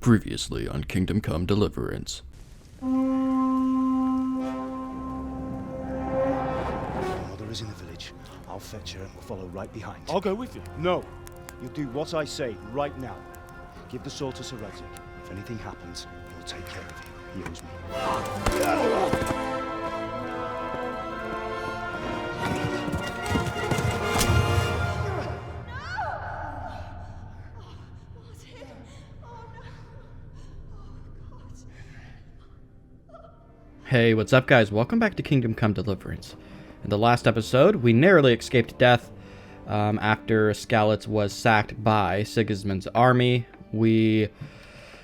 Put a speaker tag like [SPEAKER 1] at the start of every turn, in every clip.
[SPEAKER 1] Previously on Kingdom Come Deliverance.
[SPEAKER 2] Mother is in the village. I'll fetch her and we'll follow right behind.
[SPEAKER 3] I'll go with you.
[SPEAKER 2] No. You'll do what I say right now. Give the soul to Heretic. If anything happens, he'll take care of you. He owes me.
[SPEAKER 1] Hey, what's up guys? Welcome back to Kingdom Come Deliverance. In the last episode, we narrowly escaped death after Skalitz was sacked by Sigismund's army. We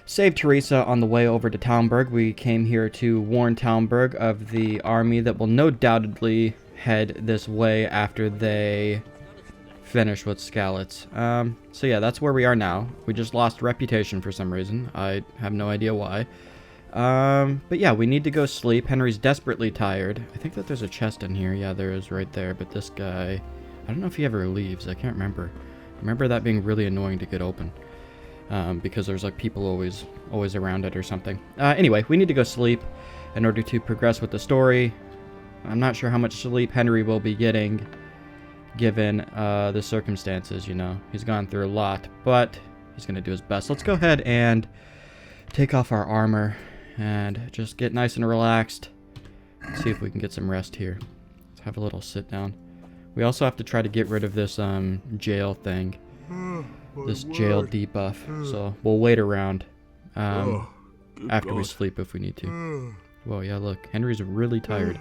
[SPEAKER 1] saved Teresa on the way over to Talmberg. We came here to warn Talmberg of the army that will no doubtedly head this way after they finish with Skalitz. So yeah, that's where we are now. We just lost reputation for some reason. I have no idea why. But yeah, we need to go sleep. Henry's desperately tired. I think that there's a chest in here. Yeah, there is right there. But this guy, I don't know if he ever leaves. I can't remember. I remember that being really annoying to get open. Because there's like people always around it or something. Anyway, we need to go sleep in order to progress with the story. I'm not sure how much sleep Henry will be getting given the circumstances, you know. He's gone through a lot, but he's going to do his best. Let's go ahead and take off our armor and just get nice and relaxed. See if we can get some rest here. Let's have a little sit down. We also have to try to get rid of this jail thing. This jail debuff. So we'll wait around after we sleep if we need to. Whoa, yeah, look. Henry's really tired.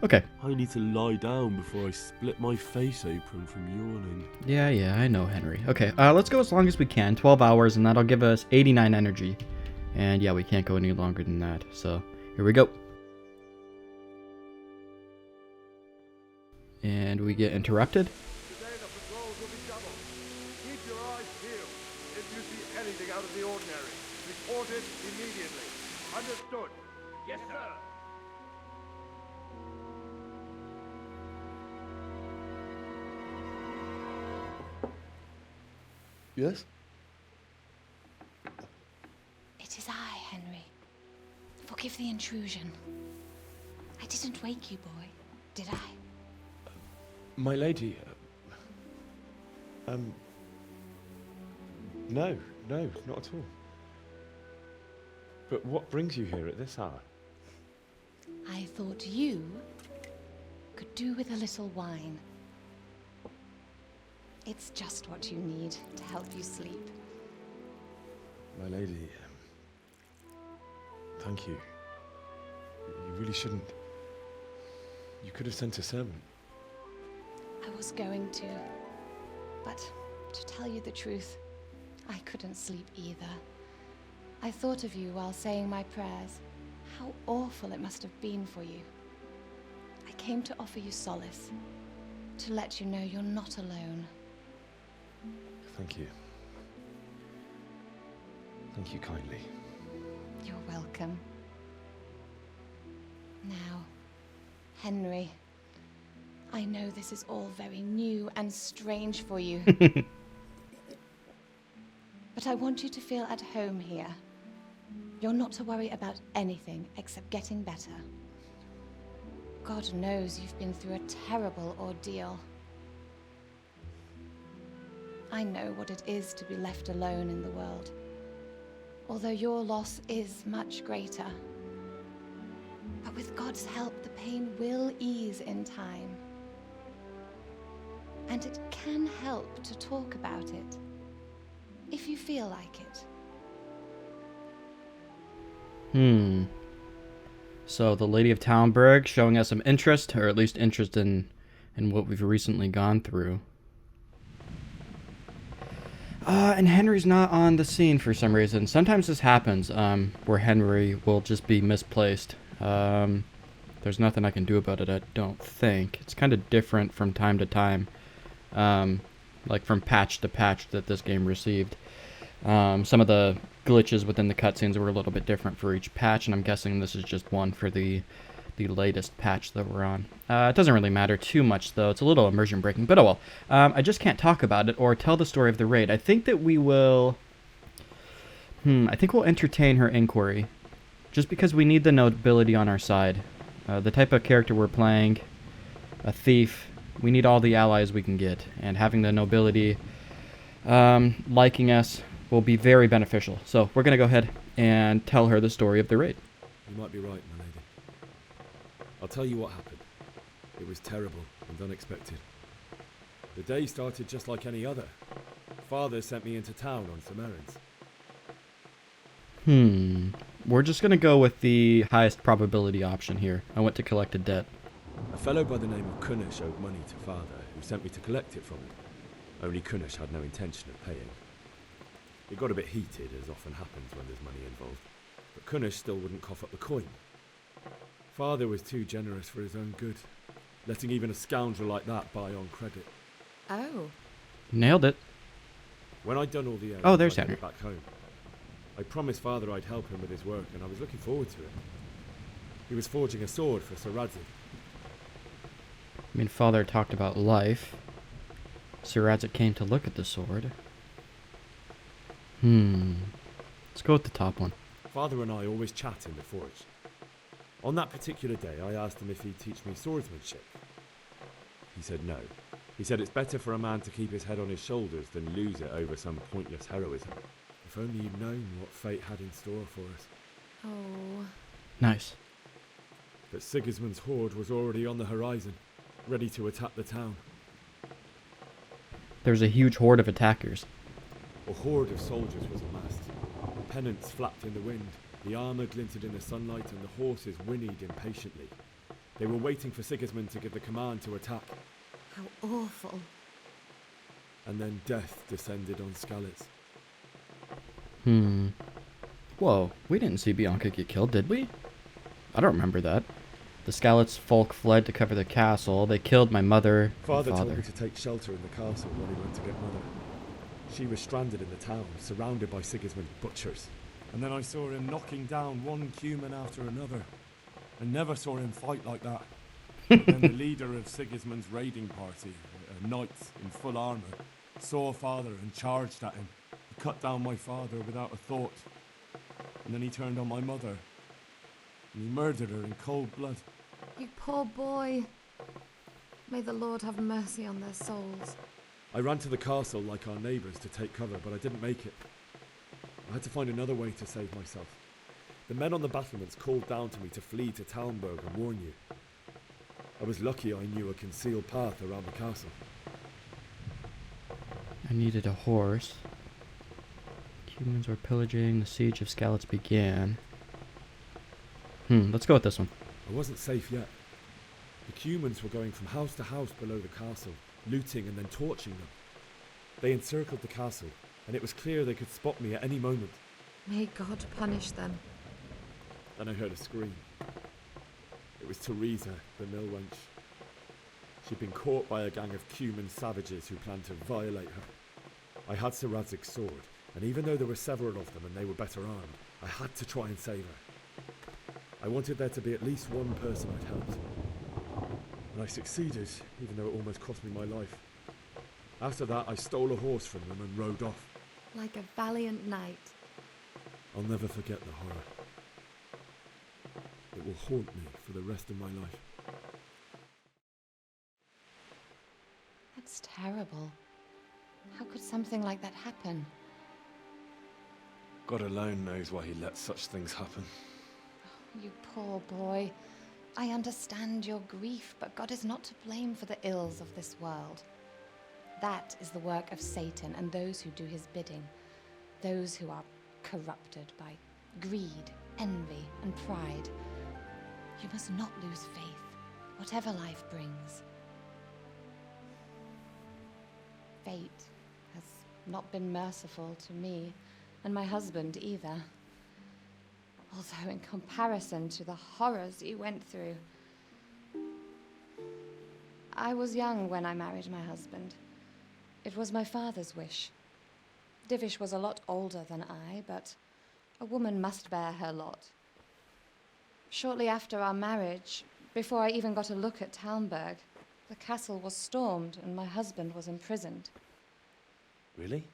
[SPEAKER 1] Okay.
[SPEAKER 3] I need to lie down before I split my face open from yawning.
[SPEAKER 1] Yeah, I know, Henry. Okay, let's go as long as we can. 12 hours, and that'll give us 89 energy. And yeah, we can't go any longer than that. So here we go. And we get interrupted.
[SPEAKER 4] Today the patrols will be doubled. Keep your eyes peeled. If you see anything out of the ordinary, report it immediately. Understood? Yes, sir.
[SPEAKER 3] Yes?
[SPEAKER 5] It is I, Henry. Forgive the intrusion. I didn't wake you, boy, did I?
[SPEAKER 3] My lady, no, not at all. But what brings you here at this hour?
[SPEAKER 5] I thought you could do with a little wine. It's just what you need to help you sleep.
[SPEAKER 3] My lady, thank you. You really shouldn't. You could have sent a servant.
[SPEAKER 5] I was going to, but to tell you the truth, I couldn't sleep either. I thought of you while saying my prayers. How awful it must have been for you. I came to offer you solace, to let you know you're not alone.
[SPEAKER 3] Thank you. Thank you kindly.
[SPEAKER 5] You're welcome. Now, Henry, I know this is all very new and strange for you. But I want you to feel at home here. You're not to worry about anything except getting better. God knows you've been through a terrible ordeal. I know what it is to be left alone in the world, although your loss is much greater. But with God's help, the pain will ease in time. And it can help to talk about it, if you feel like it.
[SPEAKER 1] So the Lady of Talmberg showing us some interest, or at least interest in what we've recently gone through. And Henry's not on the scene for some reason. Sometimes this happens, where Henry will just be misplaced. There's nothing I can do about it, I don't think. It's kind of different from time to time. Like from patch to patch that this game received. Some of the glitches within the cutscenes were a little bit different for each patch, and I'm guessing this is just one for the latest patch that we're on. It doesn't really matter too much, though. It's a little immersion breaking, but oh well. I just can't talk about it or tell the story of the raid. I think that we will I think we'll entertain her inquiry. Just because we need the nobility on our side. The type of character we're playing, a thief, we need all the allies we can get. And having the nobility liking us will be very beneficial. So we're going to go ahead and tell her the story of the raid.
[SPEAKER 3] You might be right, my lady. I'll tell you what happened. It was terrible and unexpected. The day started just like any other. Father sent me into town on some errands.
[SPEAKER 1] We're just going to go with the highest probability option here. I went to collect a debt.
[SPEAKER 3] A fellow by the name of Kunnish owed money to Father, who sent me to collect it from him. Only Kunnish had no intention of paying. It got a bit heated, as often happens when there's money involved. But Kunnish still wouldn't cough up the coin. Father was too generous for his own good, letting even a scoundrel like that buy on credit.
[SPEAKER 5] Oh.
[SPEAKER 1] Nailed it.
[SPEAKER 3] When I'd done all the errands,
[SPEAKER 1] Oh, there's
[SPEAKER 3] I headed
[SPEAKER 1] Henry.
[SPEAKER 3] back home. I promised Father I'd help him with his work, and I was looking forward to it. He was forging a sword for Sir Radzig.
[SPEAKER 1] I mean, Father talked about life. Sir Radzig came to look at the sword. Let's go with the top one.
[SPEAKER 3] Father and I always chat in the forge. On that particular day, I asked him if he'd teach me swordsmanship. He said no. He said it's better for a man to keep his head on his shoulders than lose it over some pointless heroism. If only you'd known what fate had in store for us.
[SPEAKER 5] Oh.
[SPEAKER 1] Nice.
[SPEAKER 3] But Sigismund's horde was already on the horizon, ready to attack the town.
[SPEAKER 1] There's a huge horde of attackers.
[SPEAKER 3] A horde of soldiers was amassed. Pennants flapped in the wind, the armour glinted in the sunlight, and the horses whinnied impatiently. They were waiting for Sigismund to give the command to attack.
[SPEAKER 5] How awful.
[SPEAKER 3] And then death descended on Skalitz.
[SPEAKER 1] Whoa, we didn't see Bianca get killed, did we? I don't remember that. The Skalitz folk fled to cover the castle. They killed my mother
[SPEAKER 3] Father
[SPEAKER 1] and
[SPEAKER 3] told
[SPEAKER 1] father.
[SPEAKER 3] me to take shelter in the castle while he went to get Mother. She was stranded in the town, surrounded by Sigismund's butchers. And then I saw him knocking down one human after another. I never saw him fight like that. Then the leader of Sigismund's raiding party, a knight in full armour, saw Father and charged at him. He cut down my father without a thought. And then he turned on my mother. And he murdered her in cold blood.
[SPEAKER 5] You poor boy. May the Lord have mercy on their souls.
[SPEAKER 3] I ran to the castle like our neighbours to take cover, but I didn't make it. I had to find another way to save myself. The men on the battlements called down to me to flee to Talmberg and warn you. I was lucky I knew a concealed path around the castle.
[SPEAKER 1] I needed a horse. Humans were pillaging. The siege of Skalitz began. Let's go with this one.
[SPEAKER 3] I wasn't safe yet. The humans were going from house to house below the castle, looting and then torching them. They encircled the castle, and it was clear they could spot me at any moment.
[SPEAKER 5] May God punish them.
[SPEAKER 3] Then I heard a scream. It was Teresa, the mill wench. She'd been caught by a gang of Cuman savages who planned to violate her. I had Sir Radzig's sword, and even though there were several of them and they were better armed, I had to try and save her. I wanted there to be at least one person I'd helped. And I succeeded, even though it almost cost me my life. After that, I stole a horse from them and rode off.
[SPEAKER 5] Like a valiant knight.
[SPEAKER 3] I'll never forget the horror. It will haunt me for the rest of my life.
[SPEAKER 5] That's terrible. How could something like that happen?
[SPEAKER 3] God alone knows why he lets such things happen.
[SPEAKER 5] You poor boy. I understand your grief, but God is not to blame for the ills of this world. That is the work of Satan and those who do his bidding. Those who are corrupted by greed, envy, and pride. You must not lose faith, whatever life brings. Fate has not been merciful to me, and my husband either. Although in comparison to the horrors you went through. I was young when I married my husband. It was my father's wish. Divish was a lot older than I, but a woman must bear her lot. Shortly after our marriage, before I even got a look at Talmberg, the castle was stormed and my husband was imprisoned.
[SPEAKER 3] Really?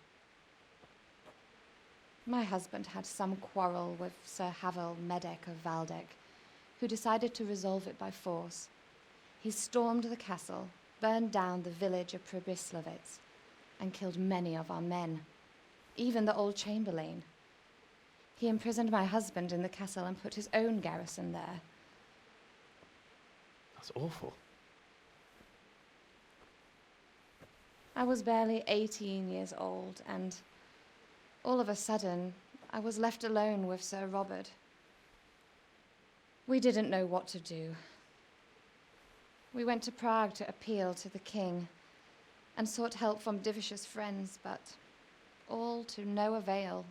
[SPEAKER 5] My husband had some quarrel with Sir Havel Medek of Valdek, who decided to resolve it by force. He stormed the castle, burned down the village of Pribyslavitz, and killed many of our men, even the old chamberlain. He imprisoned my husband in the castle and put his own garrison there.
[SPEAKER 3] That's awful.
[SPEAKER 5] I was barely 18 years old, and all of a sudden, I was left alone with Sir Robert. We didn't know what to do. We went to Prague to appeal to the king and sought help from Divish's friends, but all to no avail.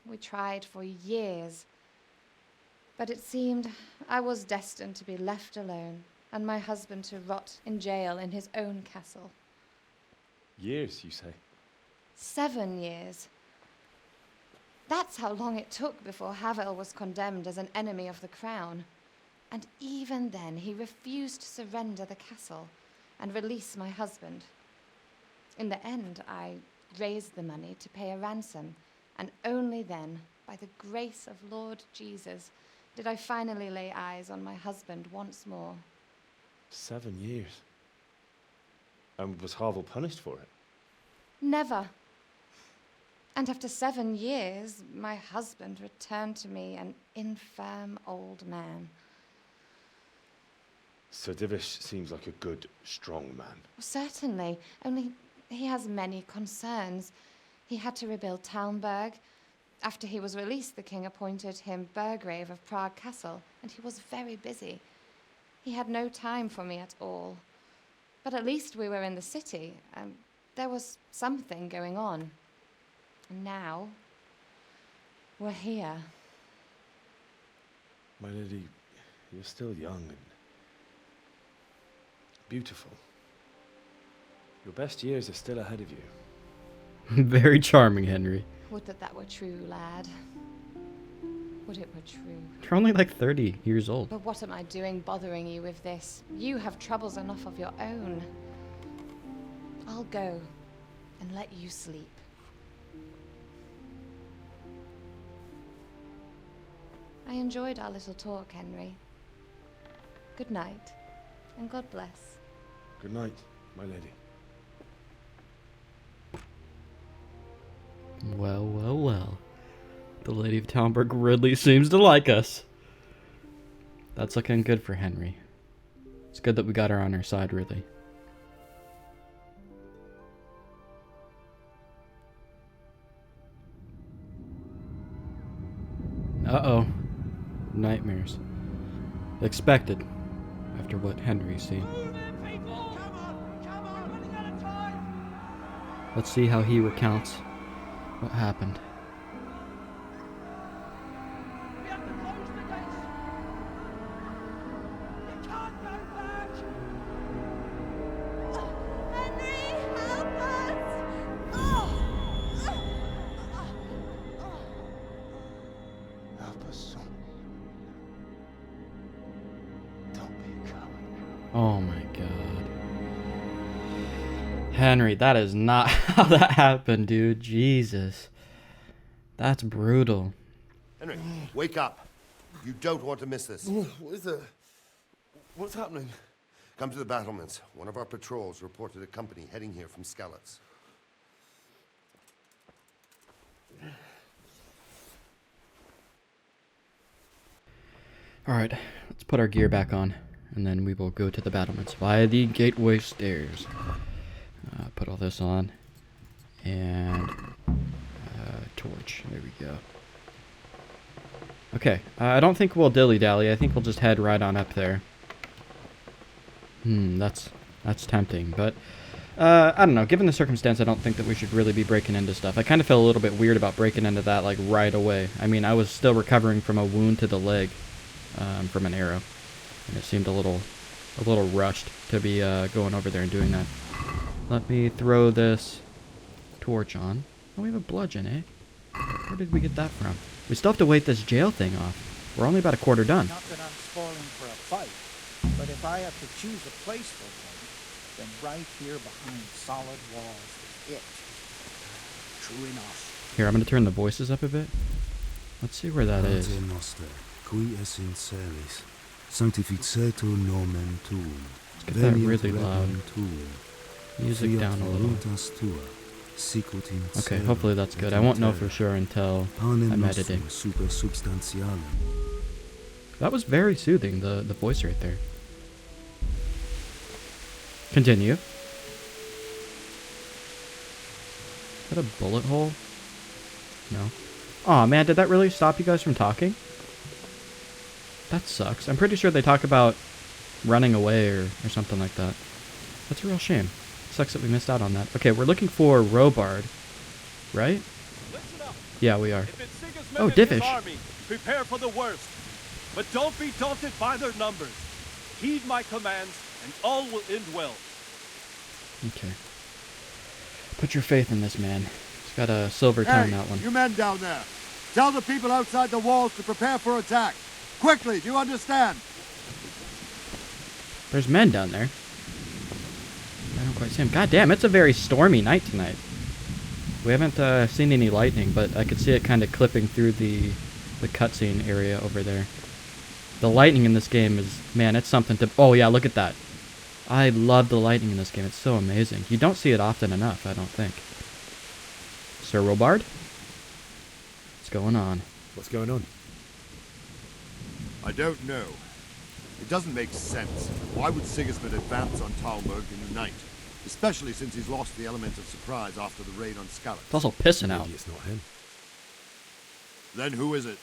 [SPEAKER 5] We tried for years, but it seemed I was destined to be left alone and my husband to rot in jail in his own castle.
[SPEAKER 3] Years, you say?
[SPEAKER 5] 7 years. That's how long it took before Havel was condemned as an enemy of the crown. And even then, he refused to surrender the castle and release my husband. In the end, I raised the money to pay a ransom, and only then, by the grace of Lord Jesus, did I finally lay eyes on my husband once more.
[SPEAKER 3] 7 years. And was Havel punished for it?
[SPEAKER 5] Never. And after 7 years, my husband returned to me an infirm old man.
[SPEAKER 3] Sir Divish seems like a good, strong man.
[SPEAKER 5] Certainly, only he has many concerns. He had to rebuild Talmberg. After he was released, the king appointed him Burgrave of Prague Castle, and he was very busy. He had no time for me at all. But at least we were in the city, and there was something going on. And now, we're here.
[SPEAKER 3] My lady, you're still young and beautiful. Your best years are still ahead of you.
[SPEAKER 1] Very charming, Henry.
[SPEAKER 5] Would that were true, lad. Would it were true.
[SPEAKER 1] You're only like 30 years old.
[SPEAKER 5] But what am I doing bothering you with this? You have troubles enough of your own. I'll go and let you sleep. I enjoyed our little talk, Henry. Good night, and God bless.
[SPEAKER 3] Good night, my lady.
[SPEAKER 1] Well, well, well. The Lady of Talmberg really seems to like us. That's looking good for Henry. It's good that we got her on our side, really. Uh-oh. Nightmares. Expected, after what Henry's seen. Let's see how he recounts what happened.
[SPEAKER 6] We have to close the gates. You can't go back.
[SPEAKER 7] Henry, help us!
[SPEAKER 2] Help us, son. Don't be a coward.
[SPEAKER 1] Oh my god. Henry, that is not how that happened, dude. Jesus. That's brutal.
[SPEAKER 8] Henry, wake up. You don't want to miss this.
[SPEAKER 4] What is it? What's happening?
[SPEAKER 8] Come to the battlements. One of our patrols reported a company heading here from Skalitz.
[SPEAKER 1] Alright, let's put our gear back on, and then we will go to the battlements via the gateway stairs. Put all this on, and torch. There we go. Okay, I don't think we'll dilly-dally. I think we'll just head right on up there. That's tempting, but I don't know. Given the circumstance, I don't think that we should really be breaking into stuff. I kind of feel a little bit weird about breaking into that, like, right away. I mean, I was still recovering from a wound to the leg from an arrow, and it seemed a little rushed to be going over there and doing that. Let me throw this torch on. Oh, we have a bludgeon, eh? Where did we get that from? We still have to wait this jail thing off. We're only about a quarter done.
[SPEAKER 6] Not that I'm spoiling for a fight, but if I have to choose a place for one, then right here behind solid walls is it. True enough.
[SPEAKER 1] Here, I'm going to turn the voices up a bit. Let's see where that is.
[SPEAKER 9] Pater Noster, qui es in celis, sanctificetur nomen tuum.
[SPEAKER 1] Let's get that really loud.
[SPEAKER 9] Tuum.
[SPEAKER 1] Music
[SPEAKER 9] Fiat
[SPEAKER 1] down a little.
[SPEAKER 9] voluntas tua, sicut in
[SPEAKER 1] Okay,
[SPEAKER 9] cielo
[SPEAKER 1] hopefully that's
[SPEAKER 9] et
[SPEAKER 1] good.
[SPEAKER 9] in
[SPEAKER 1] I won't know
[SPEAKER 9] terra.
[SPEAKER 1] for sure until
[SPEAKER 9] Panem
[SPEAKER 1] I'm
[SPEAKER 9] nostrum
[SPEAKER 1] editing.
[SPEAKER 9] super substantialem.
[SPEAKER 1] That was very soothing, the voice right there. Continue. Is that a bullet hole? No. Aw, man, did that really stop you guys from talking? That sucks. I'm pretty sure they talk about running away or something like that. That's a real shame. Sucks that we missed out on that. Okay, we're looking for Robard, right?
[SPEAKER 4] Listen up.
[SPEAKER 1] Yeah, we are.
[SPEAKER 4] If it's Sigismund
[SPEAKER 1] Oh,
[SPEAKER 4] and his
[SPEAKER 1] Divish.
[SPEAKER 4] army, prepare for the worst. But don't be daunted by their numbers. Heed my commands, and all will end well.
[SPEAKER 1] Okay. Put your faith in this man. He's got a silver tongue, that one.
[SPEAKER 10] You men down there. Tell the people outside the walls to prepare for attack. Quickly, do you understand?
[SPEAKER 1] There's men down there. I don't quite see him. God damn, it's a very stormy night tonight. We haven't seen any lightning, but I could see it kind of clipping through the cutscene area over there. The lightning in this game is, man, it's something to... Oh, yeah, look at that. I love the lightning in this game. It's so amazing. You don't see it often enough, I don't think. Sir Robard? What's going on?
[SPEAKER 3] What's going on?
[SPEAKER 10] I don't know. It doesn't make sense. Why would Sigismund advance on Talmberg in the night? Especially since he's lost the element of surprise after the raid on Skalitz.
[SPEAKER 1] It's also pissing out.
[SPEAKER 3] Maybe it's not him.
[SPEAKER 10] Then who is it?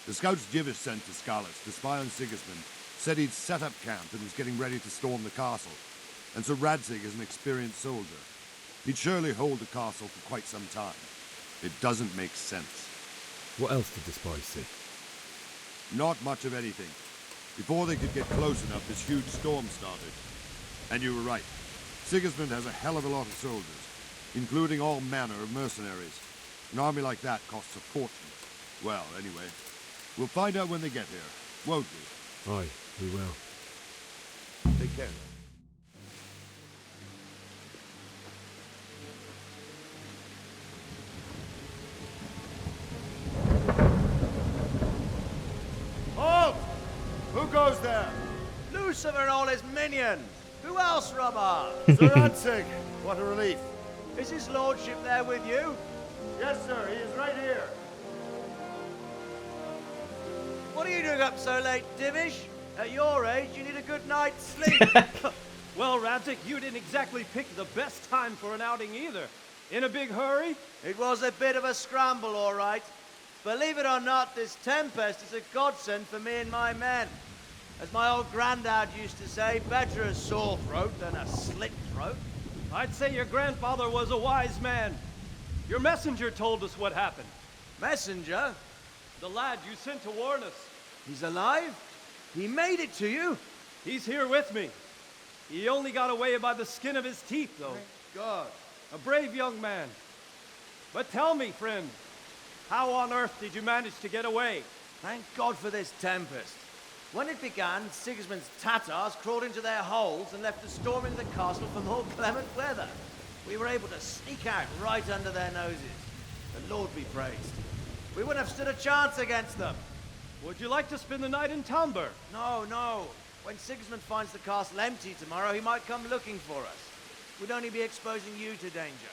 [SPEAKER 10] The scouts Divish sent to Skalitz to spy on Sigismund said he'd set up camp and was getting ready to storm the castle. And Sir Radzig is an experienced soldier. He'd surely hold the castle for quite some time. It doesn't make sense.
[SPEAKER 3] What else did the spies see?
[SPEAKER 10] Not much of anything. Before they could get close enough, this huge storm started. And you were right. Sigismund has a hell of a lot of soldiers, including all manner of mercenaries. An army like that costs a fortune. Well, anyway, we'll find out when they get here, won't we?
[SPEAKER 3] Aye, we will.
[SPEAKER 10] Take care.
[SPEAKER 4] Halt! Who goes there?
[SPEAKER 6] Lucifer and all his minions. Who else, Robert?
[SPEAKER 10] Sir Radzig, what a relief.
[SPEAKER 6] Is his lordship there with you?
[SPEAKER 10] Yes, sir, he is right here.
[SPEAKER 6] What are you doing up so late, Divish? At your age, you need a good night's sleep.
[SPEAKER 4] Well, Radzig, you didn't exactly pick the best time for an outing either. In a big hurry?
[SPEAKER 6] It was a bit of a scramble, all right. Believe it or not, this tempest is a godsend for me and my men. As my old granddad used to say, better a sore throat than a slit throat.
[SPEAKER 4] I'd say your grandfather was a wise man. Your messenger told us what happened.
[SPEAKER 6] Messenger?
[SPEAKER 4] The lad you sent to warn us.
[SPEAKER 6] He's alive? He made it to you?
[SPEAKER 4] He's here with me. He only got away by the skin of his teeth, though.
[SPEAKER 6] Thank God.
[SPEAKER 4] A brave young man. But tell me, friend, how on earth did you manage to get away?
[SPEAKER 6] Thank God for this tempest. When it began, Sigismund's Tatars crawled into their holes and left us storming the castle for more clement weather. We were able to sneak out right under their noses. The Lord be praised. We wouldn't have stood a chance against them.
[SPEAKER 4] Would you like to spend the night in Talmberg?
[SPEAKER 6] No, no. When Sigismund finds the castle empty tomorrow, he might come looking for us. We'd only be exposing you to danger.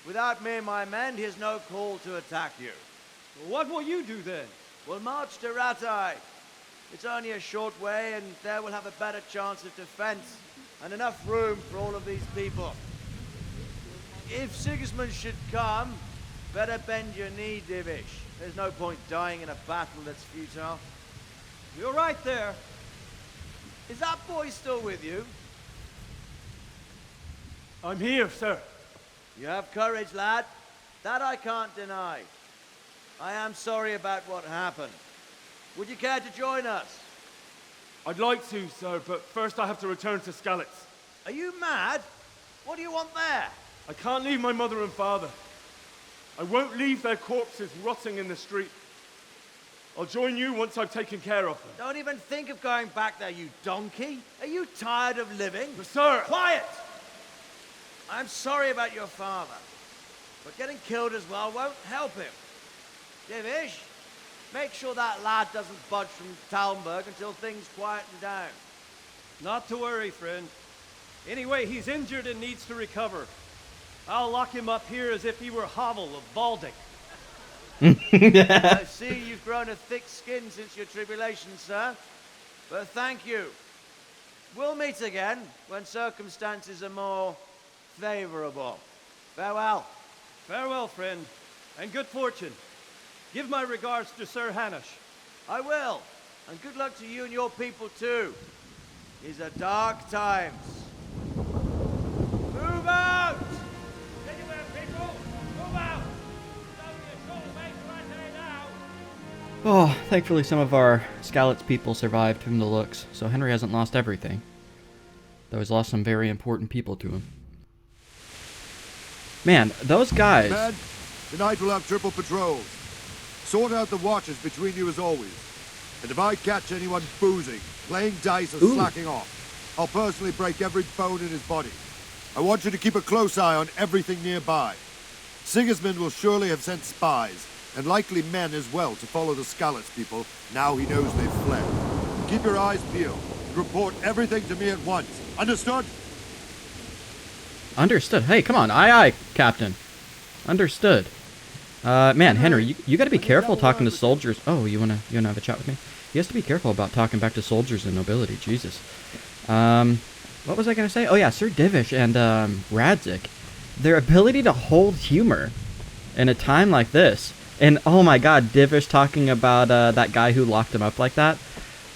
[SPEAKER 6] Without me and my men, he has no call to attack you.
[SPEAKER 4] What will you do then?
[SPEAKER 6] We'll march to Ratai. It's only a short way, and there we'll have a better chance of defense and enough room for all of these people. If Sigismund should come, better bend your knee, Divish. There's no point dying in a battle that's futile.
[SPEAKER 4] You're right there.
[SPEAKER 6] Is that boy still with you?
[SPEAKER 4] I'm here, sir.
[SPEAKER 6] You have courage, lad. That I can't deny. I am sorry about what happened. Would you care to join us?
[SPEAKER 4] I'd like to, sir, but first I have to return to Skalitz.
[SPEAKER 6] Are you mad? What do you want there?
[SPEAKER 4] I can't leave my mother and father. I won't leave their corpses rotting in the street. I'll join you once I've taken care of them.
[SPEAKER 6] Don't even think of going back there, you donkey. Are you tired of living?
[SPEAKER 4] But, sir!
[SPEAKER 6] Quiet! I'm sorry about your father. but getting killed as well won't help him. Divish, make sure that lad doesn't budge from Talmberg until things quieten down.
[SPEAKER 11] Not to worry, friend. Anyway, he's injured and needs to recover. I'll lock him up here as if he were Hovel of Baldic.
[SPEAKER 6] I see you've grown a thick skin since your tribulation, sir. But thank you. We'll meet again when circumstances are more favorable. Farewell.
[SPEAKER 11] Farewell, friend, and good fortune. Give my regards to Sir Hanush.
[SPEAKER 6] I will. And good luck to you and your people, too. These are dark times. Move out!
[SPEAKER 4] Anywhere, people! Move out! It's only a short way to Rattay now!
[SPEAKER 1] Oh, thankfully some of our Skalitz people survived from the looks, so Henry hasn't lost everything. Though he's lost some very important people to him. Man, those guys...
[SPEAKER 10] Men, tonight we'll have triple patrols. Sort out the watches between you as always. And if I catch anyone boozing, playing dice or slacking off, I'll personally break every bone in his body. I want you to keep a close eye on everything nearby. Sigismund will surely have sent spies, and likely men as well, to follow the Skalitz people now he knows they've fled. Keep your eyes peeled. Report everything to me at once. Understood?
[SPEAKER 1] Understood. Hey, come on. Aye, aye, Captain. Understood. Man, Henry, you gotta be careful talking to soldiers. Oh, you wanna have a chat with me? He has to be careful about talking back to soldiers and nobility. Jesus. What was I gonna say? Oh yeah, Sir Divish and Radzik. Their ability to hold humor in a time like this. And oh my God, Divish talking about that guy who locked him up like that.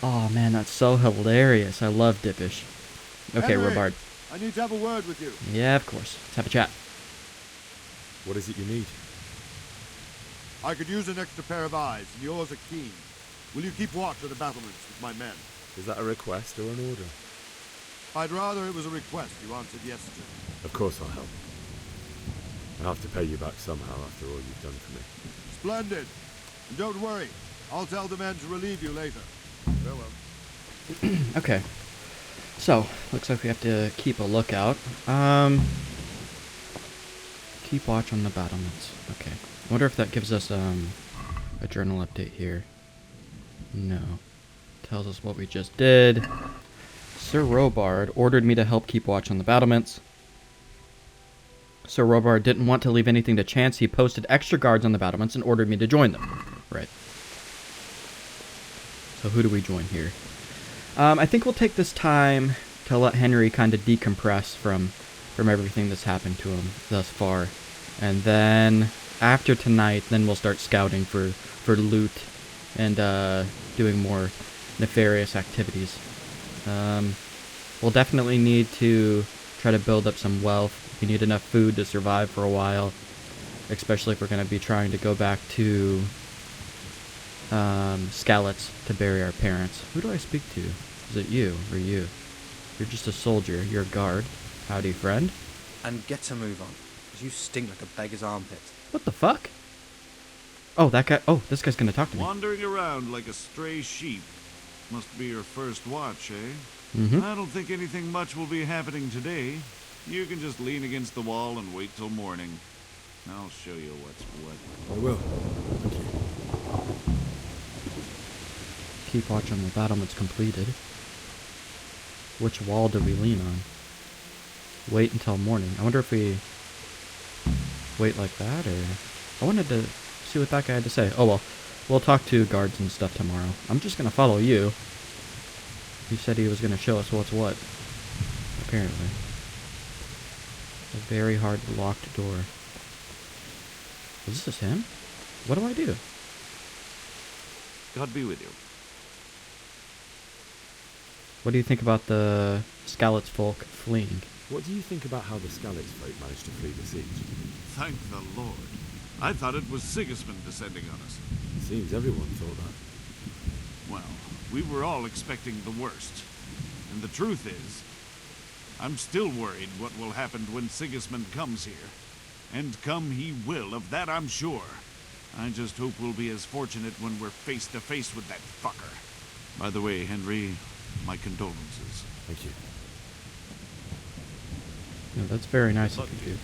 [SPEAKER 1] Oh man, that's so hilarious. I love Divish. Okay,
[SPEAKER 10] Henry,
[SPEAKER 1] Robard.
[SPEAKER 10] I need to have a word with you.
[SPEAKER 1] Yeah, of course. Let's have a chat.
[SPEAKER 3] What is it you need?
[SPEAKER 10] I could use an extra pair of eyes, and yours are keen. Will you keep watch on the battlements with my men?
[SPEAKER 3] Is that a request or an order?
[SPEAKER 10] I'd rather it was a request you answered yes to.
[SPEAKER 3] Of course I'll help. I'll have to pay you back somehow after all you've done for me.
[SPEAKER 10] Splendid. And don't worry, I'll tell the men to relieve you later. Farewell.
[SPEAKER 1] Okay. So, looks like we have to keep a lookout. Keep watch on the battlements. Okay. I wonder if that gives us a journal update here. No. Tells us what we just did. Sir Robard ordered me to help keep watch on the battlements. Sir Robard didn't want to leave anything to chance. He posted extra guards on the battlements and ordered me to join them. Right. So who do we join here? I think we'll take this time to let Henry kind of decompress from everything that's happened to him thus far. And then after tonight, then we'll start scouting for loot and doing more nefarious activities. We'll definitely need to try to build up some wealth. We need enough food to survive for a while, especially if we're going to be trying to go back to Skalitz to bury our parents. Who do I speak to? Is it you or you? You're just a soldier. You're a guard. Howdy, friend.
[SPEAKER 12] And get to move on, because you stink like a beggar's armpit.
[SPEAKER 1] What the fuck? Oh, that guy. Oh, this guy's gonna talk to me.
[SPEAKER 13] Wandering around like a stray sheep. Must be your first watch, eh?
[SPEAKER 1] Mm-hmm.
[SPEAKER 13] I don't think anything much will be happening today. You can just lean against the wall and wait till morning. I'll show you what's what.
[SPEAKER 3] I will. Thank you.
[SPEAKER 1] Keep watch on the battlements completed. Which wall do we lean on? Wait until morning. I wonder if we wait like that, or... I wanted to see what that guy had to say. Oh well, we'll talk to guards and stuff tomorrow. I'm just gonna follow you. He said he was gonna show us what's what. Apparently. A very hard locked door. Is this him? What do I do?
[SPEAKER 13] God be with you.
[SPEAKER 1] What do you think about the Skalitz folk fleeing?
[SPEAKER 3] What do you think about how the Skalitz folk managed to flee the siege?
[SPEAKER 13] Thank the Lord. I thought it was Sigismund descending on us.
[SPEAKER 3] It seems everyone thought that.
[SPEAKER 13] Well, we were all expecting the worst. And the truth is, I'm still worried what will happen when Sigismund comes here. And come he will, of that I'm sure. I just hope we'll be as fortunate when we're face to face with that fucker. By the way, Henry, my condolences.
[SPEAKER 3] Thank you.
[SPEAKER 1] No, that's very nice of you.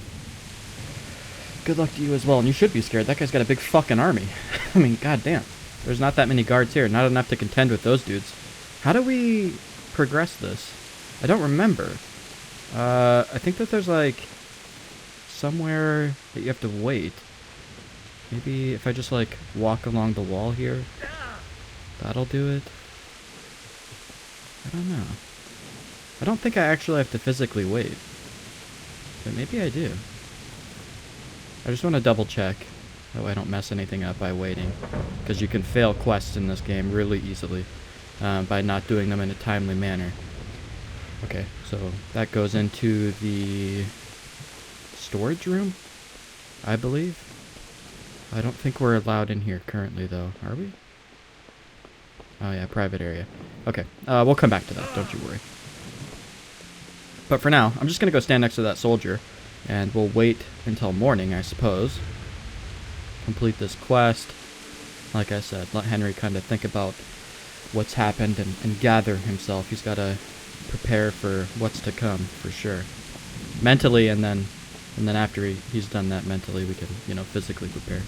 [SPEAKER 1] Good luck to you as well, and you should be scared. That guy's got a big fucking army. I mean, goddamn. There's not that many guards here, not enough to contend with those dudes. How do we progress this? I don't remember. I think that there's like somewhere that you have to wait. Maybe if I just like walk along the wall here, that'll do it. I don't know. I don't think I actually have to physically wait, but maybe I do. I just want to double check. That way I don't mess anything up by waiting. Because you can fail quests in this game really easily by not doing them in a timely manner. Okay, so that goes into the storage room, I believe. I don't think we're allowed in here currently, though. Are we? Oh, yeah, private area. Okay, we'll come back to that. Don't you worry. But for now, I'm just going to go stand next to that soldier. And we'll wait until morning, I suppose. Complete this quest. Like I said, let Henry kind of think about what's happened and gather himself. He's got to prepare for what's to come, for sure. Mentally, and then after he's done that mentally, we can, you know, physically prepare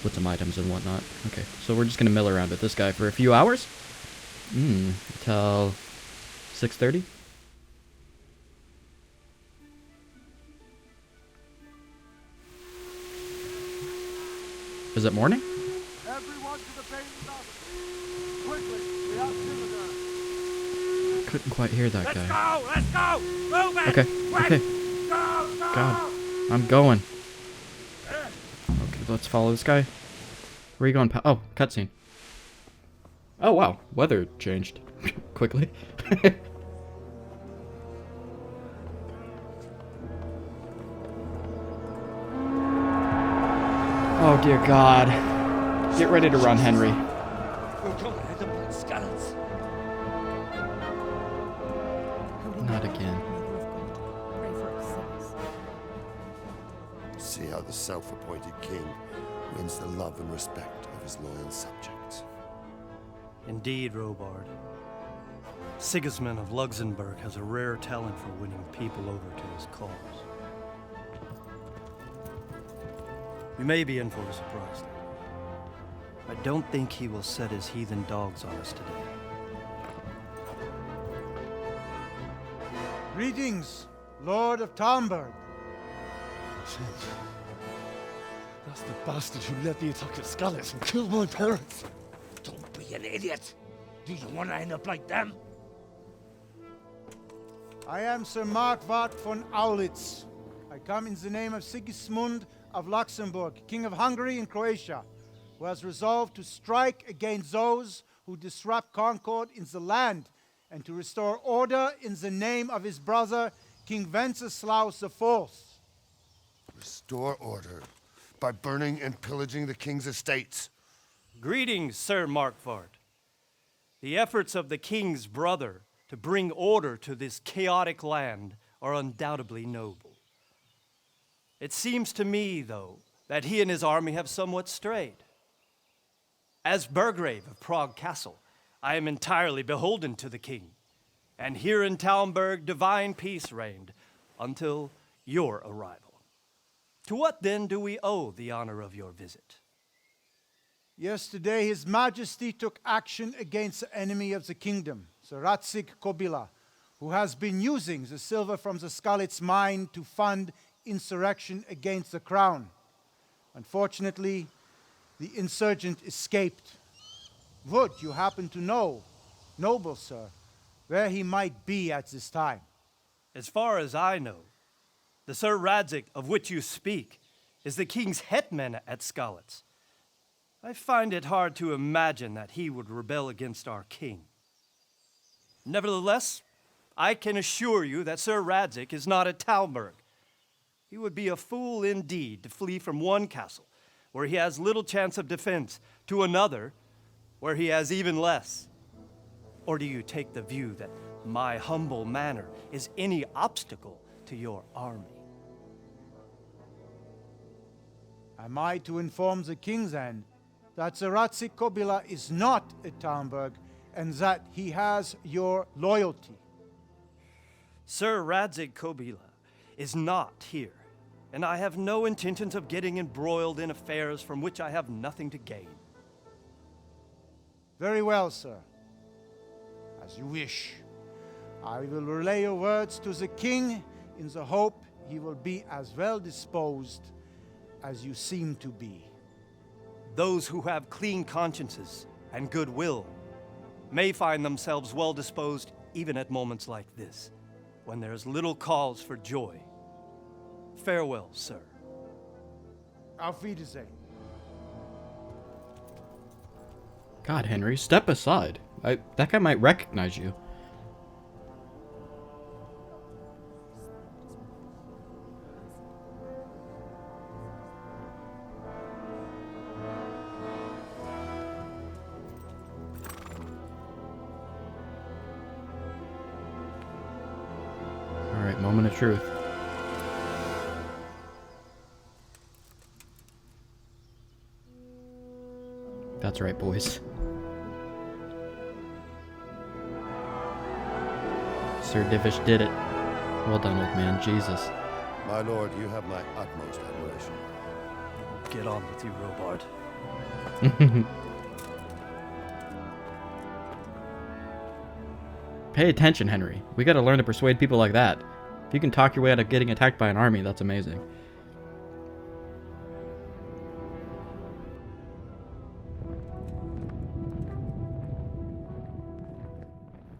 [SPEAKER 1] with some items and whatnot. Okay, so we're just going to mill around with this guy for a few hours. Until 6:30. Is it morning?
[SPEAKER 4] Everyone to the main office. Quickly, we have visitors.
[SPEAKER 1] Couldn't quite hear that guy.
[SPEAKER 4] Let's go! Move it!
[SPEAKER 1] Okay,
[SPEAKER 4] Quick!
[SPEAKER 1] okay.
[SPEAKER 4] Go!
[SPEAKER 1] God, I'm going. Okay, let's follow this guy. Where are you going? Oh, cutscene. Oh, wow. Weather changed quickly. Oh, dear God. Get ready to run, Henry.
[SPEAKER 4] We'll come ahead of blood scallops.
[SPEAKER 1] Not again.
[SPEAKER 8] See how the self-appointed king wins the love and respect of his loyal subjects.
[SPEAKER 11] Indeed, Robard. Sigismund of Luxembourg has a rare talent for winning people over to his cause. We may be in for a surprise, though. I don't think he will set his heathen dogs on us today.
[SPEAKER 14] Greetings, Lord of Talmberg.
[SPEAKER 2] That's the bastard who led the attack at Scarlet and killed my parents.
[SPEAKER 15] Don't be an idiot. Do you want to end up like them?
[SPEAKER 14] I am Sir Markwart von Aulitz. I come in the name of Sigismund of Luxembourg, King of Hungary and Croatia, who has resolved to strike against those who disrupt concord in the land and to restore order in the name of his brother, King Wenceslaus IV.
[SPEAKER 8] Restore order by burning and pillaging the king's estates.
[SPEAKER 11] Greetings, Sir Markwart. The efforts of the king's brother to bring order to this chaotic land are undoubtedly noble. It seems to me, though, that he and his army have somewhat strayed. As Burgrave of Prague Castle, I am entirely beholden to the king, and here in Talmberg divine peace reigned until your arrival. To what then do we owe the honor of your visit?
[SPEAKER 14] Yesterday, His Majesty took action against the enemy of the kingdom, Sir Radzig Kobyla, who has been using the silver from the Skalitz mine to fund insurrection against the crown. Unfortunately, the insurgent escaped. Would you happen to know, noble sir, where he might be at this time?
[SPEAKER 11] As far as I know, the Sir Radzig of which you speak is the king's hetman at Skalitz. I find it hard to imagine that he would rebel against our king. Nevertheless, I can assure you that Sir Radzig is not at Talmberg. He would be a fool indeed to flee from one castle, where he has little chance of defense, to another, where he has even less. Or do you take the view that my humble manner is any obstacle to your army?
[SPEAKER 14] Am I to inform the king then that Sir Radzig Kobyla is not at Talmberg and that he has your loyalty?
[SPEAKER 11] Sir Radzig Kobyla is not here. and I have no intentions of getting embroiled in affairs from which I have nothing to gain.
[SPEAKER 14] Very well, sir. As you wish. I will relay your words to the king in the hope he will be as well disposed as you seem to be.
[SPEAKER 11] Those who have clean consciences and goodwill may find themselves well disposed even at moments like this, when there is little cause for joy. Farewell, sir.
[SPEAKER 14] Auf Wiedersehen.
[SPEAKER 1] God, Henry, step aside. That guy might recognize you. All right, moment of truth. That's right, boys. Sir Divish did it. Well done, old man. Jesus.
[SPEAKER 8] My lord, you have my utmost admiration.
[SPEAKER 11] Get on with you, Robard.
[SPEAKER 1] Pay attention, Henry. We gotta learn to persuade people like that. If you can talk your way out of getting attacked by an army, that's amazing.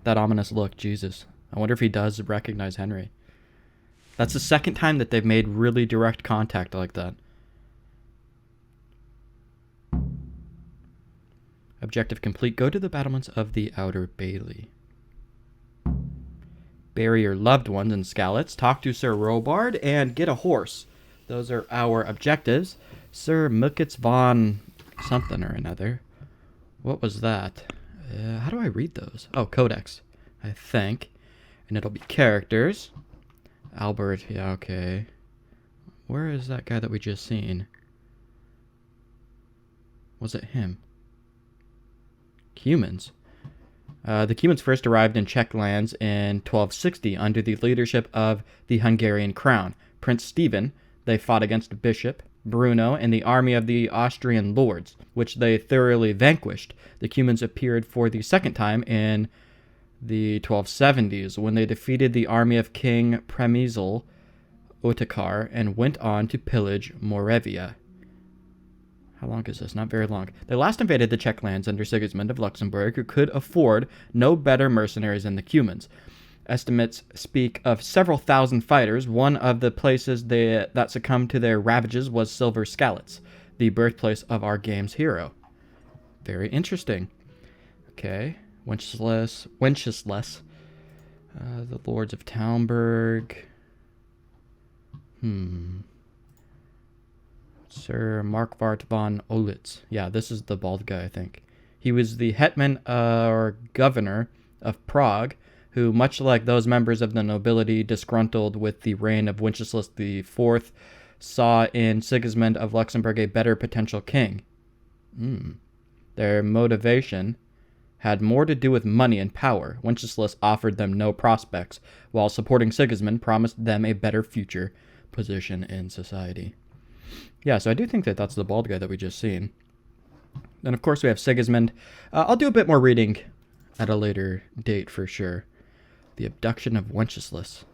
[SPEAKER 1] That ominous look, Jesus. I wonder if he does recognize Henry. That's the second time that they've made really direct contact like that. Objective complete. Go to the battlements of the Outer Bailey. Bury your loved ones in Skalitz. Talk to Sir Robard and get a horse. Those are our objectives. Sir Mukitz von something or another. What was that? How do I read those? Oh, Codex, I think. And it'll be characters. Albert, yeah, okay. Where is that guy that we just seen? Was it him? Cumans. The Cumans first arrived in Czech lands in 1260 under the leadership of the Hungarian crown, Prince Stephen. They fought against Bishop Bruno and the army of the Austrian lords, which they thoroughly vanquished. The Cumans appeared for the second time in the 1270s when they defeated the army of King Przemysl Otakar and went on to pillage Moravia. How long is this? Not very long. They last invaded the Czech lands under Sigismund of Luxembourg, who could afford no better mercenaries than the Cumans. Estimates speak of several thousand fighters. One of the places that succumbed to their ravages was Silver Skalitz, the birthplace of our game's hero. Very interesting. Okay. Wenceslas. The Lords of Talmberg. Sir Markvart von Olitz. Yeah, this is the bald guy, I think. He was the hetman or governor of Prague, who, much like those members of the nobility disgruntled with the reign of Wenceslas IV, saw in Sigismund of Luxembourg a better potential king. Their motivation had more to do with money and power. Wenceslas offered them no prospects, while supporting Sigismund promised them a better future position in society. Yeah, so I do think that that's the bald guy that we just seen. Then, of course, we have Sigismund. I'll do a bit more reading at a later date for sure. The abduction of Wenceslas.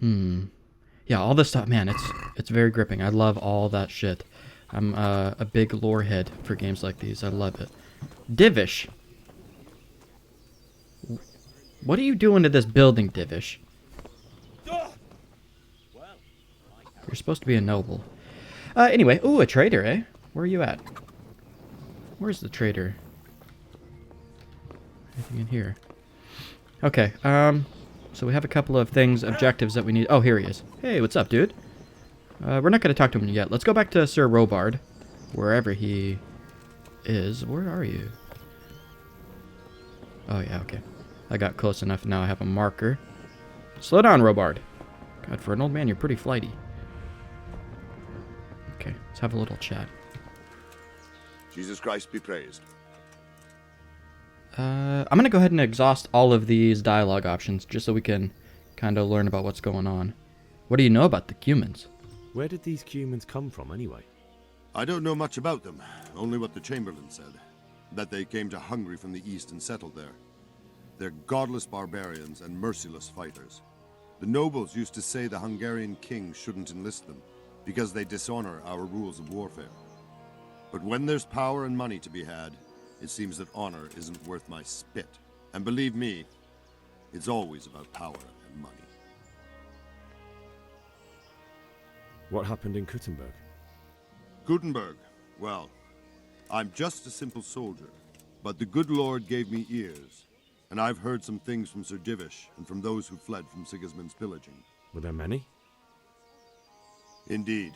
[SPEAKER 1] Yeah, all this stuff, man, it's very gripping. I love all that shit. I'm a big lore head for games like these. I love it. Divish. What are you doing to this building, Divish? You're supposed to be a noble. Anyway, ooh, a trader, eh? Where are you at? Where's the trader? Anything in here? Okay, so we have a couple of objectives that we need. Oh, here he is. Hey, what's up, dude? We're not going to talk to him yet. Let's go back to Sir Robard, wherever he is. Where are you? Oh, yeah, okay. I got close enough. Now I have a marker. Slow down, Robard. God, for an old man, you're pretty flighty. Okay, let's have a little chat.
[SPEAKER 10] Jesus Christ be praised.
[SPEAKER 1] I'm going to go ahead and exhaust all of these dialogue options just so we can kind of learn about what's going on. What do you know about the Cumans?
[SPEAKER 3] Where did these humans come from, anyway?
[SPEAKER 10] I don't know much about them, only what the Chamberlain said. That they came to Hungary from the east and settled there. They're godless barbarians and merciless fighters. The nobles used to say the Hungarian king shouldn't enlist them, because they dishonor our rules of warfare. But when there's power and money to be had, it seems that honor isn't worth my spit. And believe me, it's always about power and money.
[SPEAKER 3] What happened in Kuttenberg?
[SPEAKER 10] Gutenberg, well, I'm just a simple soldier, but the good Lord gave me ears, and I've heard some things from Sir Divish and from those who fled from Sigismund's pillaging.
[SPEAKER 3] Were there many?
[SPEAKER 10] Indeed,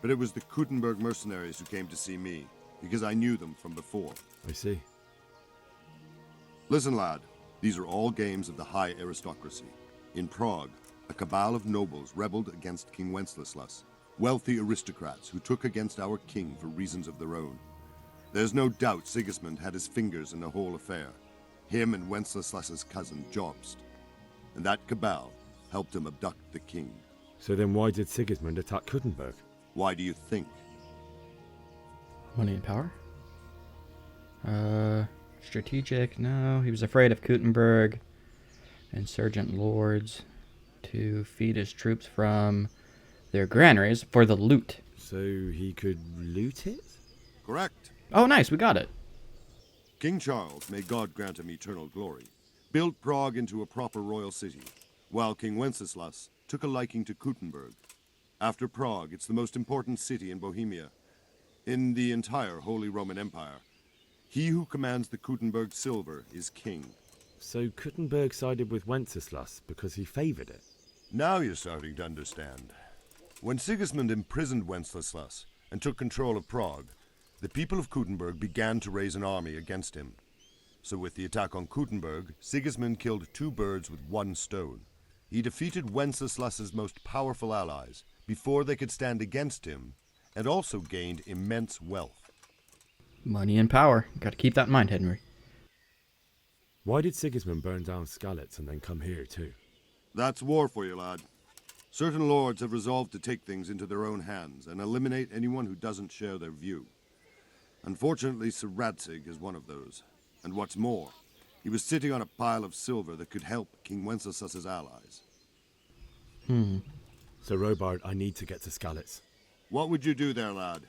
[SPEAKER 10] but it was the Kuttenberg mercenaries who came to see me, because I knew them from before.
[SPEAKER 3] I see.
[SPEAKER 10] Listen, lad, these are all games of the high aristocracy. In Prague, a cabal of nobles rebelled against King Wenceslas, wealthy aristocrats who took against our king for reasons of their own. There's no doubt Sigismund had his fingers in the whole affair, him and Wenceslas's cousin Jobst. And that cabal helped him abduct the king.
[SPEAKER 3] So then why did Sigismund attack Kuttenberg?
[SPEAKER 10] Why do you think?
[SPEAKER 1] Money and power? Strategic, no. He was afraid of Kuttenberg. Insurgent lords to feed his troops from their granaries for the loot.
[SPEAKER 3] So he could loot it?
[SPEAKER 10] Correct.
[SPEAKER 1] Oh, nice, we got it.
[SPEAKER 10] King Charles, may God grant him eternal glory, built Prague into a proper royal city, while King Wenceslas took a liking to Kuttenberg. After Prague, it's the most important city in Bohemia, in the entire Holy Roman Empire. He who commands the Kuttenberg silver is king.
[SPEAKER 3] So Kuttenberg sided with Wenceslas because he favored it?
[SPEAKER 10] Now you're starting to understand. When Sigismund imprisoned Wenceslas and took control of Prague, the people of Kuttenberg began to raise an army against him. So with the attack on Kuttenberg, Sigismund killed 2 birds with 1 stone. He defeated Wenceslas's most powerful allies before they could stand against him, and also gained immense wealth.
[SPEAKER 1] Money and power. Got to keep that in mind, Henry.
[SPEAKER 3] Why did Sigismund burn down Skalitz and then come here too?
[SPEAKER 10] That's war for you, lad. Certain lords have resolved to take things into their own hands and eliminate anyone who doesn't share their view. Unfortunately, Sir Radzig is one of those. And what's more, he was sitting on a pile of silver that could help King Wenceslas's allies.
[SPEAKER 3] So Robard, I need to get to Skalitz.
[SPEAKER 10] What would you do there, lad?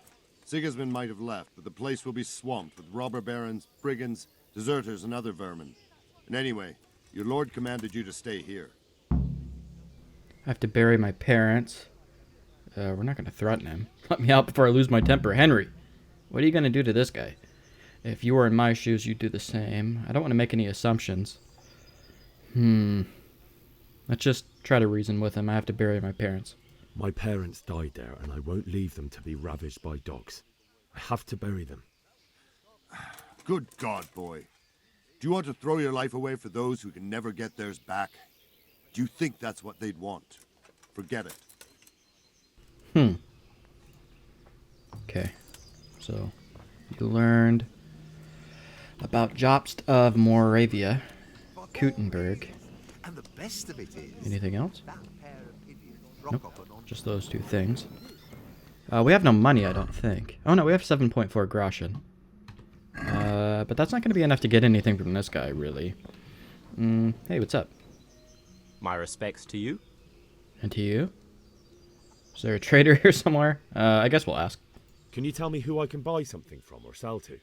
[SPEAKER 10] Sigismund might have left, but the place will be swamped with robber barons, brigands, deserters, and other vermin. And anyway, your lord commanded you to stay here.
[SPEAKER 1] I have to bury my parents. We're not going to threaten him. Let me out before I lose my temper. Henry, what are you going to do to this guy? If you were in my shoes, you'd do the same. I don't want to make any assumptions. Let's just try to reason with him. I have to bury my parents.
[SPEAKER 3] My parents died there, and I won't leave them to be ravaged by dogs. I have to bury them.
[SPEAKER 10] Good God, boy. Do you want to throw your life away for those who can never get theirs back? Do you think that's what they'd want? Forget it.
[SPEAKER 1] Okay. So, you learned about Jobst of Moravia, Kuttenberg.
[SPEAKER 15] And the best of it is,
[SPEAKER 1] anything else?
[SPEAKER 15] that pair of idiots
[SPEAKER 1] Nope.
[SPEAKER 15] rock up and
[SPEAKER 1] Just those 2 things. We have no money, I don't think. Oh no, we have 7.4 groschen. But that's not going to be enough to get anything from this guy, really. Hey, what's up?
[SPEAKER 16] My respects to you.
[SPEAKER 1] And to you? Is there a trader here somewhere? I guess we'll ask.
[SPEAKER 3] Can you tell me who I can buy something from or sell to?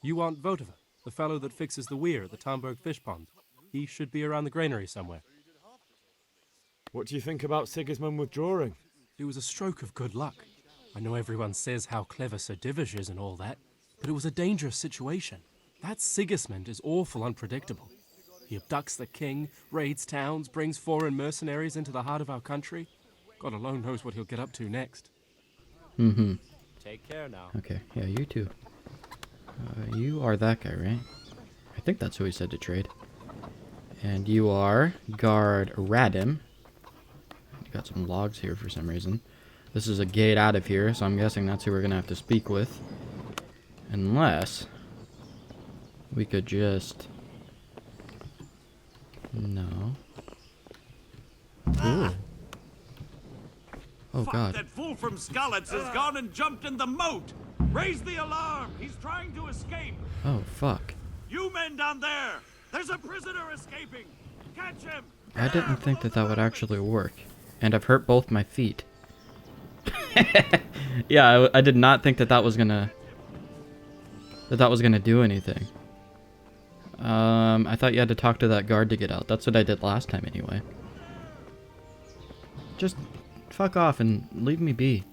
[SPEAKER 17] You want Votova, the fellow that fixes the weir at the Talmberg fish pond. He should be around the granary somewhere.
[SPEAKER 3] What do you think about Sigismund withdrawing?
[SPEAKER 17] It was a stroke of good luck. I know everyone says how clever Sir Divish is and all that, but it was a dangerous situation. That Sigismund is awful unpredictable. He abducts the king, raids towns, brings foreign mercenaries into the heart of our country. God alone knows what he'll get up to next.
[SPEAKER 16] Take care now.
[SPEAKER 1] Okay, yeah, you too. You are that guy, right? I think that's who he said to trade. And you are Guard Radim. You got some logs here for some reason. This is a gate out of here, so I'm guessing that's who we're gonna have to speak with. Unless we could just... No. Ooh. Oh,
[SPEAKER 13] Fuck,
[SPEAKER 1] God.
[SPEAKER 13] that fool from Skalitz has gone and jumped in the moat. Raise the alarm. He's trying to escape.
[SPEAKER 1] Oh, fuck.
[SPEAKER 13] You men down there. There's a prisoner escaping. Catch him.
[SPEAKER 1] I didn't think that that would actually work. And I've hurt both my feet. Yeah, I did not think that that was gonna... that was gonna do anything. I thought you had to talk to that guard to get out. That's what I did last time anyway. Just fuck off and leave me be.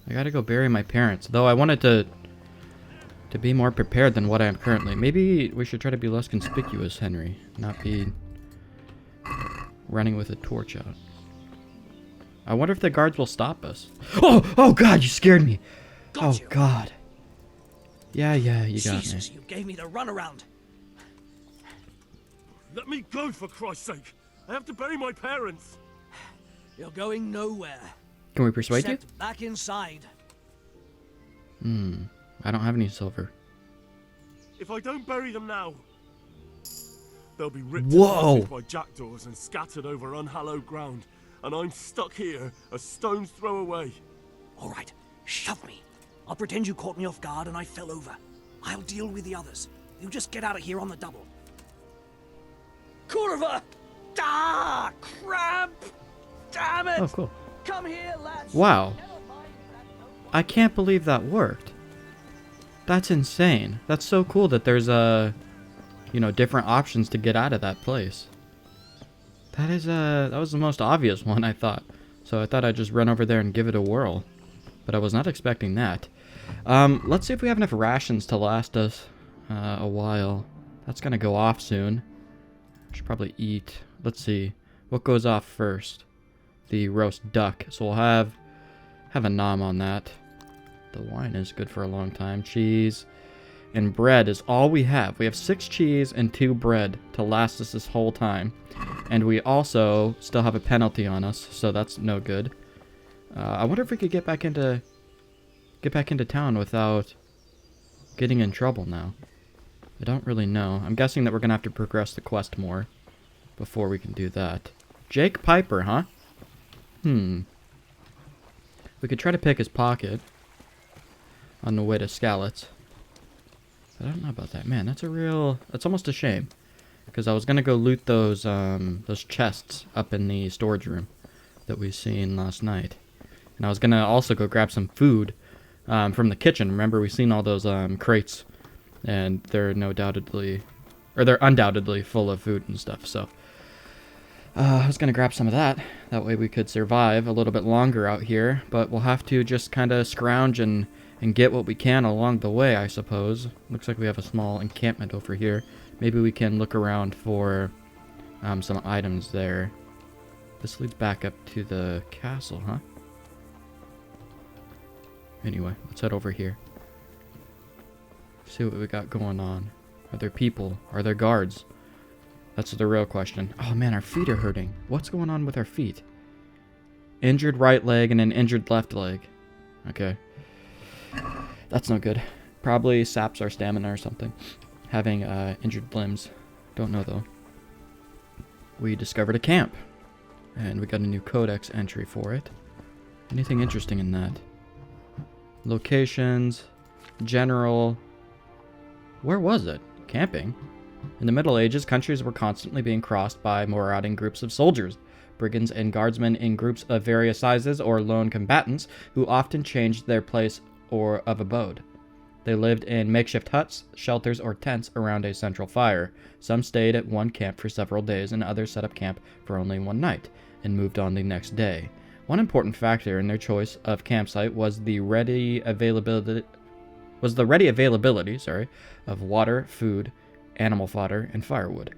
[SPEAKER 1] I gotta go bury my parents. Though I wanted to be more prepared than what I am currently. Maybe we should try to be less conspicuous, Henry. Not be running with a torch out. I wonder if the guards will stop us. Oh God, you scared me. Oh God. Yeah, you got
[SPEAKER 15] Jesus,
[SPEAKER 1] me.
[SPEAKER 15] you gave me the runaround.
[SPEAKER 17] Let me go, for Christ's sake. I have to bury my parents.
[SPEAKER 15] You're going nowhere.
[SPEAKER 1] Can we persuade you?
[SPEAKER 15] Except back inside.
[SPEAKER 1] I don't have any silver.
[SPEAKER 17] If I don't bury them now, they'll be ripped
[SPEAKER 1] Whoa.
[SPEAKER 17] to pieces by jackdaws and scattered over unhallowed ground. And I'm stuck here, a stone's throw away.
[SPEAKER 15] All right, shove me. I'll pretend you caught me off guard and I fell over. I'll deal with the others. You just get out of here on the double. Curva! Ah, cramp! Damn it!
[SPEAKER 1] Oh, cool.
[SPEAKER 15] Come here, lads.
[SPEAKER 1] Wow. I can't believe that worked. That's insane. That's so cool that there's different options to get out of that place. That was the most obvious one, I thought. So I thought I'd just run over there and give it a whirl. But I was not expecting that. Let's see if we have enough rations to last us a while. That's gonna go off soon. Should probably eat. Let's see. What goes off first? The roast duck. So we'll have a nom on that. The wine is good for a long time. Cheese and bread is all we have. We have 6 cheese and 2 bread to last us this whole time. And we also still have a penalty on us, so that's no good. I wonder if we could get back into town without getting in trouble now. I don't really know. I'm guessing that we're gonna have to progress the quest more before we can do that. Jake Piper, huh? We could try to pick his pocket on the way to Skalitz. I don't know about that. Man, that's almost a shame. Because I was gonna go loot those chests up in the storage room that we seen last night. And I was gonna also go grab some food from the kitchen. Remember, we seen all those crates, and they're undoubtedly full of food and stuff. So I was gonna grab some of that. That way we could survive a little bit longer out here. But we'll have to just kind of scrounge and get what we can along the way, I suppose. Looks like we have a small encampment over here. Maybe we can look around for some items there. This leads back up to the castle, huh? Anyway, let's head over here. See what we got going on. Are there people? Are there guards? That's the real question. Oh man, our feet are hurting. What's going on with our feet? Injured right leg and an injured left leg. Okay. That's no good. Probably saps our stamina or something. Having injured limbs. Don't know though. We discovered a camp. And we got a new codex entry for it. Anything interesting in that? Locations. General. Where was it? Camping? In the Middle Ages, countries were constantly being crossed by marauding groups of soldiers, brigands and guardsmen in groups of various sizes, or lone combatants who often changed their place or of abode. They lived in makeshift huts, shelters, or tents around a central fire. Some stayed at one camp for several days, and others set up camp for only one night and moved on the next day. One important factor in their choice of campsite was the ready availability of water, food, animal fodder, and firewood.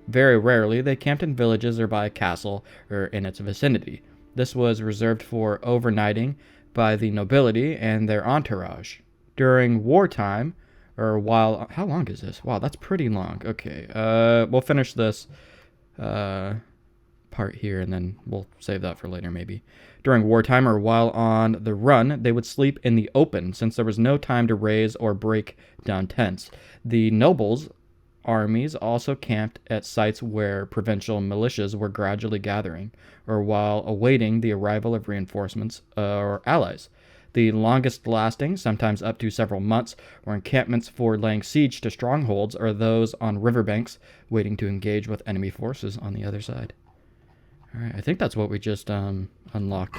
[SPEAKER 1] Very rarely, they camped in villages or by a castle or in its vicinity. This was reserved for overnighting by the nobility and their entourage. During wartime, or while... How long is this? Wow, that's pretty long. Okay, we'll finish this part here, and then we'll save that for later, maybe. During wartime, or while on the run, they would sleep in the open, since there was no time to raise or break down tents. The nobles armies also camped at sites where provincial militias were gradually gathering, or while awaiting the arrival of reinforcements or allies. The longest lasting, sometimes up to several months, were encampments for laying siege to strongholds, or those on riverbanks waiting to engage with enemy forces on the other side. Alright, I think that's what we just unlocked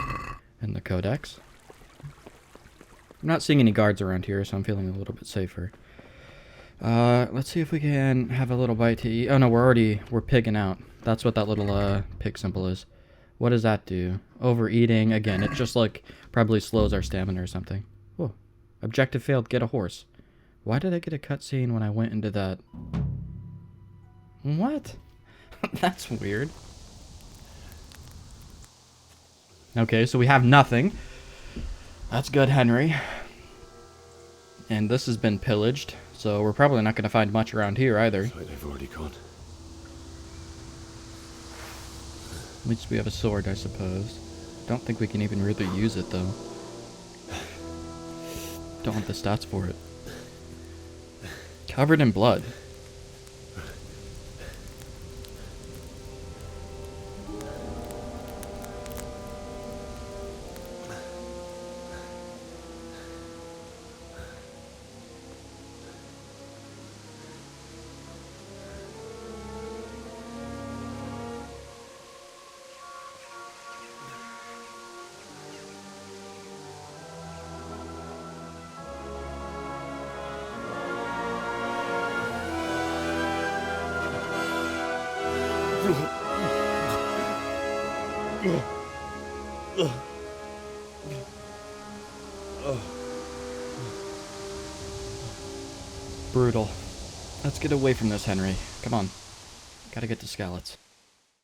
[SPEAKER 1] in the codex. I'm not seeing any guards around here, so I'm feeling a little bit safer. Let's see if we can have a little bite to eat. Oh no, we're pigging out. That's what that little pig symbol is. What does that do? Overeating. Again, it just like probably slows our stamina or something. Oh, objective failed. Get a horse. Why did I get a cutscene when I went into that? What? That's weird. Okay, so we have nothing. That's good, Henry. And this has been pillaged, so we're probably not going to find much around here either.
[SPEAKER 3] That's right, they've already gone.
[SPEAKER 1] At least we have a sword, I suppose. Don't think we can even really use it, though. Don't have the stats for it. Covered in blood. Brutal. Let's get away from this, Henry. Come on. Gotta get to Skalitz.